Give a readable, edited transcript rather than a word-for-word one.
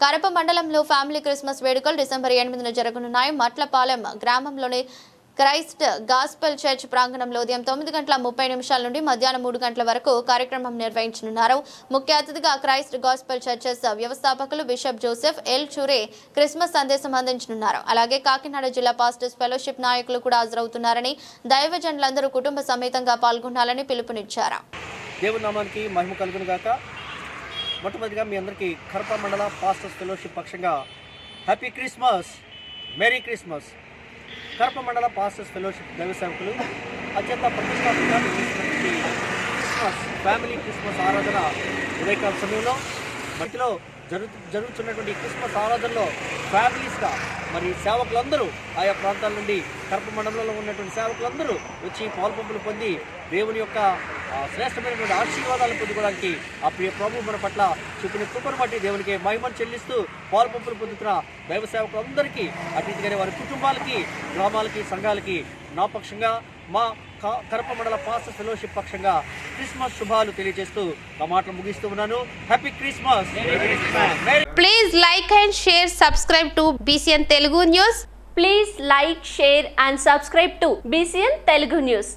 కరప మండలంలో family Christmas వేడుకలు December 8న జరగనున్నాయి. మట్లపాలెం గ్రామంలోని క్రైస్ట్ గాస్పెల్ చర్చ్ ప్రాంగణంలో ఉదయం 9:30 నుండి మధ్యాహ్నం 3 గంటల వరకు కార్యక్రమం నిర్వహించనున్నారు. ముఖ్య అతిథిగా క్రైస్ట్ గాస్పెల్ చర్చెస్ వ్యవస్థాపకులు బిషప్ జోసెఫ్ ఎల్ చురే క్రిస్మస్ సందేశం అందించనున్నారు. అలాగే కాకినాడ జిల్లా పాస్టర్స్ ఫెలోషిప్ నాయకులు కూడా హాజరవుతున్నారని, దైవజనులందరూ కుటుంబ సమేతంగా పాల్గొనాలని పిలుపునిచ్చారు. దేవుని నామానికి మహిమ కలుగును గాక. మొట్టమొదటిగా మీ అందరికీ కరప మండల పాస్టర్స్ ఫెలోషిప్ పక్షంగా happy Christmas, merry Christmas. Karapa మండల పాస్టర్స్ ఫెలోషిప్ దైవ సేవకులు అత్యంత ప్రతిష్టాత్మకంగా నిర్వహిస్తున్నటువంటి క్రిస్మస్ ఫ్యామిలీ క్రిస్మస్ ఆరాధన ఉదయకాల సమయంలో మధ్యలో జరుగుతున్నటువంటి క్రిస్మస్ ఆరాధనలో ఫ్యామిలీస్గా మరి సేవకులందరూ ఆయా ప్రాంతాల నుండి కరప మండలంలో ఉన్నటువంటి సేవకులందరూ వచ్చి పాల్పంపులు పొంది దేవుని యొక్క శ్రేష్టమైనటువంటి ఆశీర్వాదాలు పొందుకోవడానికి ఆ ప్రియ ప్రభు మన పట్ల చూపిన కృపను బట్టి దేవునికి మహిమను చెల్లిస్తూ పాల్పంపులు పొందుతున్న దైవ సేవకులందరికీ అతిథిగానే వారి కుటుంబాలకి, గ్రామాలకి, సంఘాలకి నా పక్షంగా, మా కరప మండల పాస్టర్స్ ఫెలోషిప్ పక్షంగా క్రిస్మస్ శుభాలు తెలియజేస్తూ నా మాటలు ముగిస్తూ ఉన్నాను. Happy Christmas. Please like and share, subscribe to BCN Telugu News. Please like, share and subscribe to BCN Telugu News.